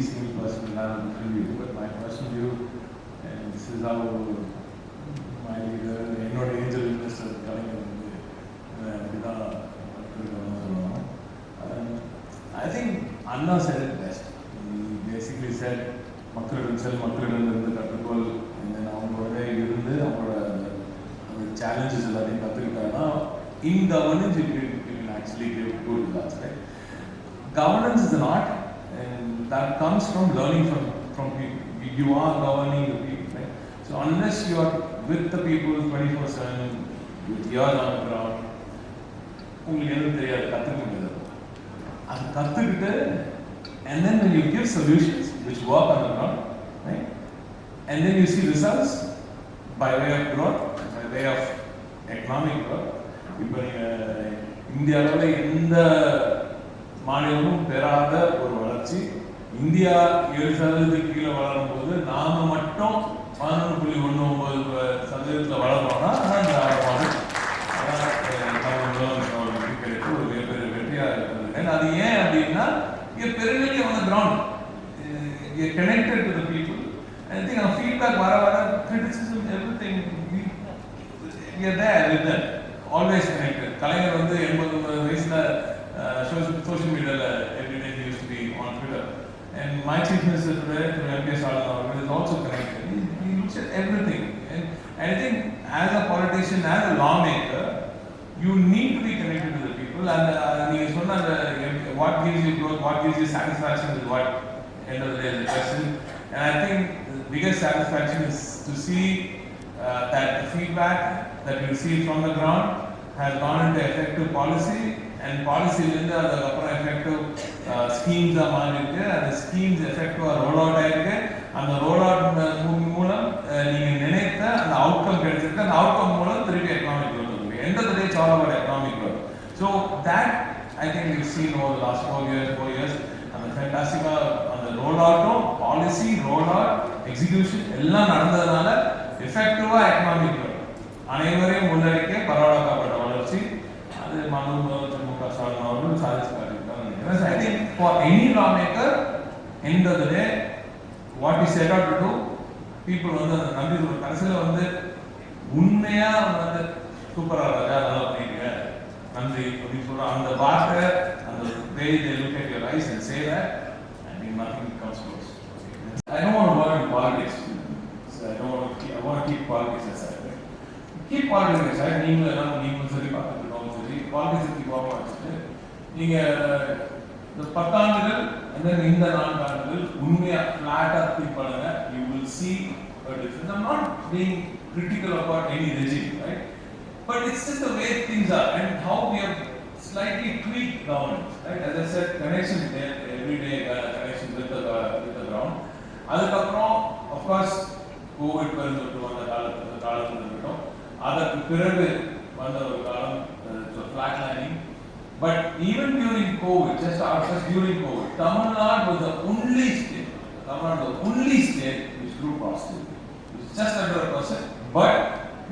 single person will have a different view, but my personal view, and this is how my leader, angel investor கலைஞர் அப்படிதான் சொல்லுவாங்க. I think Anna said it best. He basically said மக்களிடம் செல், மக்களிடம் இருந்து கற்றுக்கொள், அவங்களோட இருந்து அவங்களோட challenges எல்லாத்தையும் கற்றுக்கிட்டாங்கன்னா in governance you can actually give good results, right? Governance is an art, and that comes from learning from people. You are governing the people, right? So unless you are with the people 24/7 with ears on the ground, உங்களுக்கு எதுவும் தெரியாது, கற்றுக்க முடியாது. அது கற்றுக்கிட்டு and then when you give solutions which work on the ground, right? And then you see results by way of growth, by way of economic growth. இப்போ நீங்கள் இந்தியாவில் எந்த மாநிலமும் பெறாத ஒரு வளர்ச்சி, இந்தியா 7% கீழே வளரும் போது நாம மட்டும் 11.19% வளர்றோம்னா அந்த கிடைக்க ஒரு மிகப்பெரிய வெற்றியாக இருக்கிறது. அது ஏன் அப்படின்னா பெருநிலை on the ground, connected to the people. I think our feedback, criticism, everything, we are there with them, always connected. கலைஞர் வந்து 89 வயசுல social media every day he used to be on Twitter, and my chief minister today, M.K. Stalin, is also connected. He looks at everything, and I think as a politician, as a lawmaker, you need to be connected to the people. And what gives you growth, what gives you satisfaction is what end of the day is the question. And I think the biggest satisfaction is to see that the feedback that you receive from the ground has gone into effective policy, and policy linda adapra effective schemes are maarikku, and the schemes effective roll out aayirukku, and the roll out moolam neenga neneitha and outcome kedachirukku, and outcome moolam thirupi economic growth irukku. End of the day it's all about economic growth. So that I think we've seen over the last 4 years, and the fantastic on the roll out, policy roll out, execution எல்லாம் நடந்ததனால effective economic growth, அனைவரையும் உள்ளடக்கிய பரவலாக்கப்பட்ட வளர்ச்சி, அது மு.க. ஸ்டாலின் அவர்கள் சாதிச்சு காட்டியிருக்காங்க. I think for any lawmaker, end of the day, what we set out to do, people வந்து அந்த நம்பி கடைசியில் வந்து உண்மையா வந்து சூப்பரா ராஜா நல்லா பண்ணிருக்க நன்றி அப்படின்னு சொல்ற அந்த வார்த்தை, அந்த way they look at your eyes and say that, I mean nothing comes close. I don't want to work in politics. So I want to keep politics aside. Keep politics aside. நீங்களும் சரி பார்த்துக்கிட்டோம் சரி politics keep off வச்சுட்டு நீங்க இந்த 10 ஆண்டுகள் and then இந்த 4 ஆண்டுகள் உண்மையா flat-ஆ think பண்ணுங்க. You will see a difference. I'm not being critical about any regime, right? But it's just the way things are and how we have slightly tweaked governance, right? As I said, connection there, everyday connection with the ground. அதுக்கப்புறம் of course COVID பெருந்தொற்று வந்த காலத்தில் இருக்கட்டும், அதற்கு பிறகு வந்த ஒரு காலம் flatlining. But even during COVID, just during COVID, Tamil Nadu was the only state which grew positively. It's just under 1%, but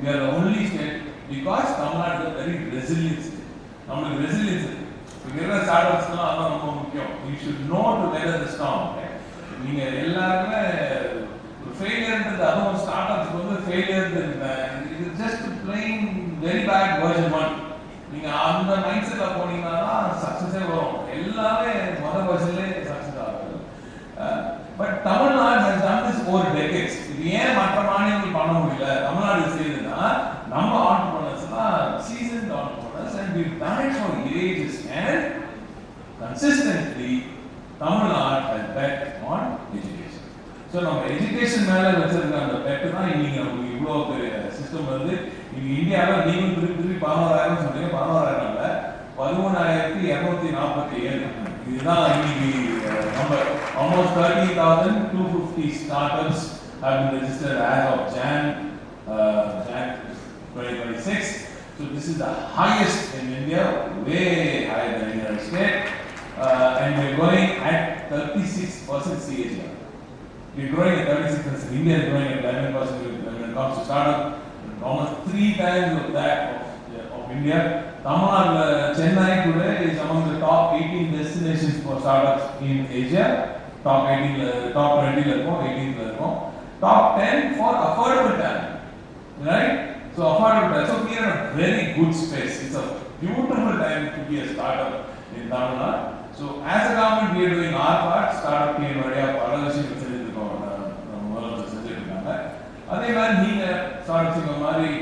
we are the only state because Tamil Nadu is a very resilient state. நம்மளுக்கு resilience இருக்கு. இங்க இருக்கிற ஸ்டார்ட்அப்ஸ்லாம் அதான் ரொம்ப முக்கியம். You should know to weather the storm. நீங்க எல்லாருமே ஃபெயிலியர்ன்றது அதுவும் ஸ்டார்ட்அப்ஸ் வந்து ஃபெயிலியர் இது just playing very bad version 1. நீங்க அந்த மைண்ட் செட்ல போனீங்கன்னா தான் சக்சஸே வரும். எல்லாமே முதல் வெர்ஷன்லேயே சக்சஸ் ஆகுது. But Tamil Nadu has done this over decades. இது ஏன் மற்ற மாநிலங்கள் பண்ண முடியல, தமிழ்நாடு செய்யுதுன்னா நம்ம entrepreneursலாம் seasoned entrepreneurs and we've done it for ages and consistently Tamil Nadu has bet on education. So நம்ம எஜுகேஷன் மேல வச்சிருக்க அந்த பெட் தான் இன்னைக்கு நமக்கு இவ்வளோ பெரிய சிஸ்டம் வந்து இன்னைக்கு இந்தியாவில் நீங்கள் திருப்பி 11,000 சொன்னீங்க, 11,000 இல்ல 13,247. இதுதான் இன்னைக்கு number. Almost 30,250 startups have been registered as of Jan 2026. So this is the highest in India, way higher than the United States. And we're growing at 36% CAGR. We're growing at 36%. India is growing at 11% when it comes to startup. Almost 3 times of that of India. Chennai today is among the top 18 destinations for startups in Asia. Top 18 top 20 இருக்கும், 18 இருக்கும். Top 10 for affordable talent, right? So affordable talent. So we are in a very good space. It's a beautiful time to be a startup in Tamil Nadu. So as a government we are doing our part. Startup team வழியா பல விஷயங்கள் செஞ்சிருக்கோம், முதல்ல செஞ்சிருக்காங்க. அதே மாதிரி நீங்க Startup Singam மாதிரி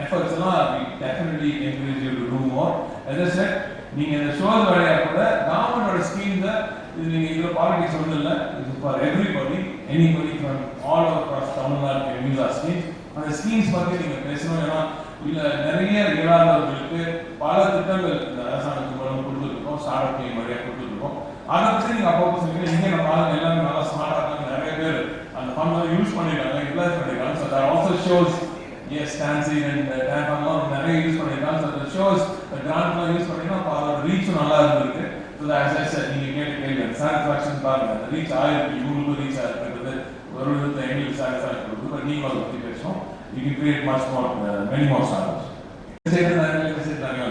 efforts எல்லாம் we definitely encourage you to do more. As I said, நீங்க இந்த ஷோஸ் வழியா கூட கவர்மெண்டோட ஸ்கீம்ஸ் இது நீங்க இதுல பாலிடிக்ஸ் ஒன்றும் இல்லை, இது for everybody, anybody from all over across Tamil Nadu can use our schemes. அந்த ஸ்கீம்ஸ் பற்றி நீங்க பேசணும். ஏன்னா இல்ல நிறைய இயலாதவர்களுக்கு பல திட்டங்கள் இந்த அரசாங்கத்துக்கு மூலம் கொடுத்துருக்கோம், ஸ்டார்ட் அப் டீம் வழியா கொடுத்துருக்கோம். அதை பற்றி நீங்க அப்போ சொல்லுங்க. இங்கே நம்ம ஆளுங்க எல்லாமே நல்லா ஸ்மார்ட்டாக இருக்காங்க, நிறைய பேர் அந்த ஃபண்ட் யூஸ் பண்ணிருக்காங்க, யூட்டிலைஸ் பண்ணிருக்காங்க. So that also shows as dancing and dance பண்ணலாம் நிறைய யூஸ் பண்ணிருக்காங்க. ஸோ தட் ஷோஸ் கிராண்ட்லாம் யூஸ் பண்ணிங்கன்னா அப்போ அதோட ரீச்சும் நல்லா இருந்திருக்கு. ஸோ ஆஸ் ஐ செட் நீங்க கேட்ட கேள்வி சாட்டிஸ்ஃபேக்ஷன் பாருங்க, அந்த ரீச் ஆயிருக்கு, இவங்களுக்கு ரீச் ஆயிருக்கிறது ஒரு விதத்தை எங்களுக்கு சாட்டிஸ்ஃபேக்ஷன் கொடுக்குது. பட் நீங்க அதை பற்றி பேசணும். You can create much more, many more startups.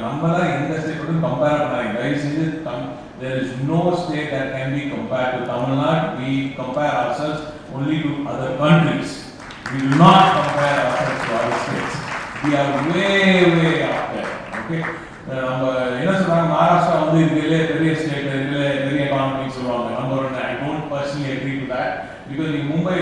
நம்ம தான் எந்த ஸ்டேட்டோடும் கம்பேர் பண்ணாங்க. தயவு செஞ்சு there is no state that can be compared to Tamil Nadu. We compare ourselves only to other countries. We do not compare ourselves to other states. We are way up there. Okay. நம்ம என்ன சொல்றாங்க, மகாராஷ்டிரா வந்து இதுல பெரிய state, இதுல பெரிய economy சொல்லுவாங்க. Number one, I don't personally agree to that because நீங்க மும்பை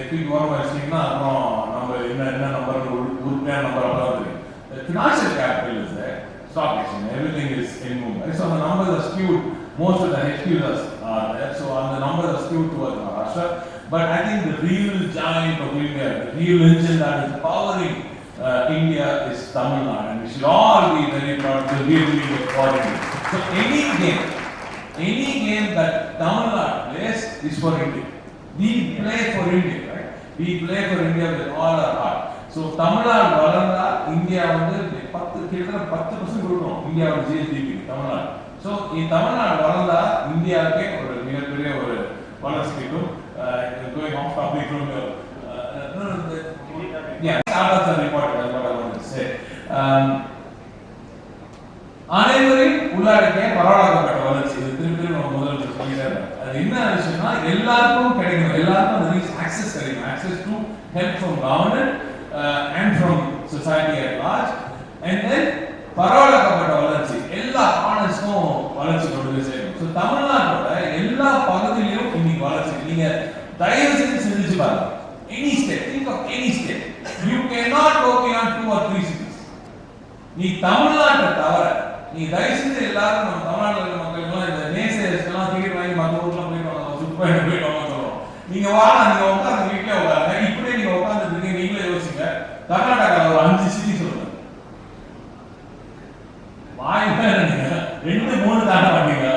தூக்கி ஓரமா வச்சிட்டீங்கன்னா அப்புறம் நம்ம என்ன நம்பர் உருப்படியான நம்பர் அப்புறம் இருக்கு. The financial capital is there, stock exchange, everything is in Mumbai. So the numbers are skewed. Most of the HQs are there. So the numbers are skewed towards Maharashtra. But I think the real giant of India, the real engine that is powering India is Tamil Nadu, and we should all be very proud to be doing it for India. So any game that Tamil Nadu plays is for India. We play for India, right? We play for India with all our heart. So Tamil Nadu வளர்ந்தா India வந்து 10% கொடுக்கணும் இந்தியாவோட GSDP Tamil Nadu. So இந்த Tamil Nadu வளர்ந்தா இந்தியாவுக்கே ஒரு மிகப்பெரிய ஒரு வளர்ச்சி கிடைக்கும். Going off topic from your startups are important, that's what I want to say. அனைவரின் உள்ளடக்கிய பரவலாக்கப்பட்ட வளர்ச்சி, இது திருப்பி நம்ம முதல்ல சொல்லிட்டாரு. அது என்ன விஷயம்னா எல்லாருக்கும் கிடைக்கணும், எல்லாருக்கும் அந்த ஆக்சஸ் கிடைக்கணும். Access to help from government and from society at large, and then பரவலாக்கப்பட்ட வளர்ச்சி எல்லா ஆனஸ்டும் வளர்ச்சி கொண்டு போய் சேரும். ஸோ தமிழ்நாட்டோட எல்லா பகுதியிலும் இன்னைக்கு வளர்ச்சி. நீங்க தயவு செஞ்சு சிந்திச்சு பாருங்க. Any state, think of any state. You cannot go beyond 2 or 3 cities. நீ தமிழ்நாட்டை தவிர நீ தயவு செஞ்சு எல்லாரும் நம்ம தமிழ்நாட்டில் இருக்கிற மக்களுக்கெல்லாம் இந்த நேசர்ஸ்க்கெல்லாம் டிக்கெட் வாங்கி மற்ற ஊர்லாம் போயிட்டு சுற்றுப்பயணம் போயிட்டு வாங்க சொல்லுவோம். நீங்க வாங்க, நீங்க உட்காந்து வீட்டிலே உட்காருங்க. இப்படியே நீங்க உட்காந்துருக்கீங்க, நீங்களே யோசிங்க. கர்நாடகாவில் ஒரு 5 சிட்டி சொல்லுங்க, வாய்ப்பே 2-3 தாண்ட மாட்டீங்க.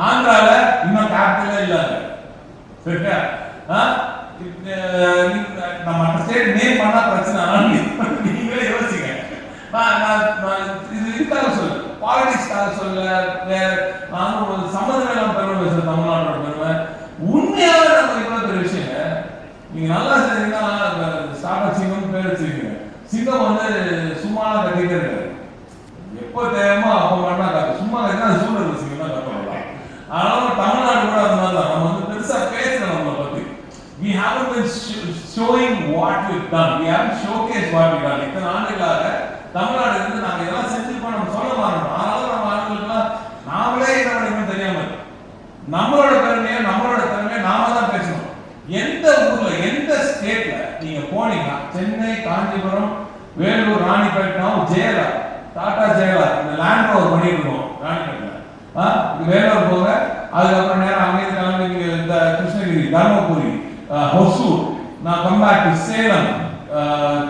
ஆந்திரால இன்னும் கேபிட்டலே இல்லாத, சரியா? நம்ம மற்ற ஸ்டேட் நேம் பண்ணா பிரச்சனை, நீங்களே யோசிங்க. இது இதுக்காக சொல்லு, பாலிடிக்ஸ்க்காக சொல்ல, வேற நானும் ஒரு சம்மந்தம் பெருமை பேசுறேன். தமிழ்நாட்டோட பெருமை உண்மையாவே நம்ம இவ்வளவு பெரிய விஷயங்க. நீங்க நல்லா செஞ்சீங்கன்னா ஸ்டார்டப் சிங்கம் பேர் வச்சிருக்கீங்க. சிங்கம் வந்து சும்மா கட்டிட்டே இருக்காரு, எப்போ தேவையோ அப்போ வேணா காத்து, சும்மா கட்டினா அது சூழல் சிங்கம் தான் கட்டலாம். அதனால தமிழ்நாடு கூட அது மாதிரி தான். நம்ம வந்து பெருசா பேசல நம்மளை பத்தி. We haven't been showing what we've done. We haven't showcased what we've done. இத்தனை ஆண்டுகளாக தமிழ்நாடு இருந்து நாங்க இதெல்லாம் செஞ்சிருக்கோம் நம்ம சொல்ல மாட்டோம். அதனால நம்ம ஆண்டுகளுக்குலாம் நாமளே என்ன பண்ணிக்கணும் தெரியாம இருக்கு. நம்மளோட பெருமையை நம்மளோட திறமையை நாம தான் பேசணும். எந்த ஊர்ல எந்த ஸ்டேட்ல நீங்க போனீங்கன்னா, சென்னை, காஞ்சிபுரம், வேலூர், ராணிப்பேட்டை, ஜெயலா, டாடா ஜெயலா இந்த லேண்ட் ரோவர் பண்ணிட்டு இருக்கோம் ராணிப்பேட்டில். வேலூர் போக அதுக்கப்புறம் நேரம் அங்கே கிளம்பி இந்த கிருஷ்ணகிரி, தர்மபுரி, ஹொசூர், நான் comeback to Salem,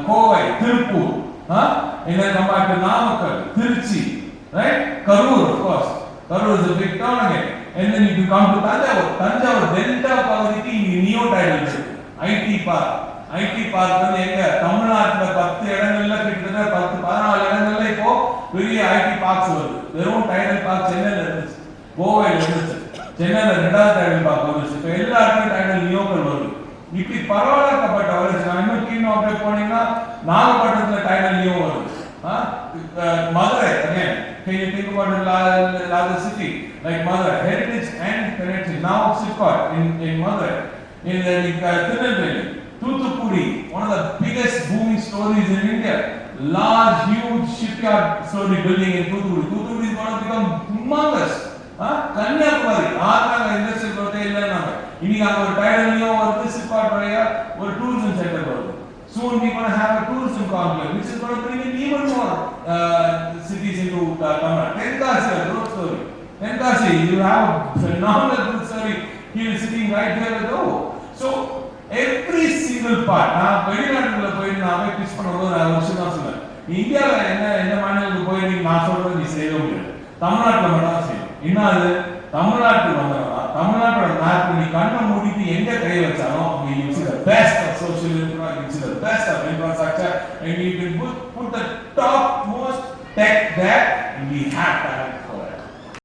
Kovai, Tiruppur, and then come back to Namakkal, Tiruchi, right? Crore, of course. Crore is a big town again. And then if you come to Tanjavur Delta பகுதிக்கு இங்க நியோ டைடல் இருக்கு, ஐடி பார்க் வந்து எங்க தமிழ்நாட்டுல 10 இடங்கள்ல கிட்டத்தட்ட 10-14 இடங்கள்ல இப்போ பெரிய ஐடி பார்க்ஸ் வருது. வெறும் டைடல் பார்க் சென்னையில இருந்துச்சு, கோவையில இருந்துச்சு, சென்னையில 2வது டைடல் பார்க் வந்துச்சு, இப்போ எல்லா இடத்துலயும் டைடல் நியோக்கள் வருது. இப்படி பரவலாக்கப்பட்ட வளர்ச்சி. நான் இன்னும் கீழ் அப்படியே போனீங்கன்னா நாகப்பட்டினத்துல டைடல் நியோ வருது. Madurai again. Can you think about a larger city like Madurai? Heritage and connection. now Sipcot in Madurai, in Tirunelveli, Thoothukudi, one of the biggest booming stories in India. Large, huge shipyard story building in Thoothukudi. Thoothukudi is going to become humongous. Kanyakumari, ஆறாங்க industrial growth இல்லைன்னாங்க. இன்னைக்கு அங்க ஒரு டைடல்லையும் வருது, சிப்பாட் வழியா ஒரு tourism centre வருது. Soon we going to have a tourism conclave, which is going to bring in even more cities into Tamil Nadu. Telecast growth story. Telecast, you have a phenomenal growth story. He is sitting right here with you. So every single part. நான் வெளிநாட்டுல போய் நான் போய் pitch பண்ணும்போது நான் ஒரு விஷயம் தான் சொன்னேன். இந்தியாவில் என்ன மாநிலத்துக்கு போய் நான் சொல்றது நீ செய்யவே முடியாது. தமிழ்நாட்டில் மட்டும் தான் செய்யணும். என்னது தமிழ்நாட்டுக்கு வந்தா தமிழ்நாட்டோட மேப் நீ கண்ணை மூடிட்டு எங்க கை வச்சாலும் you see the best of social infrastructure, you see the best of infrastructure, and you can put the top most tech there, and we have that for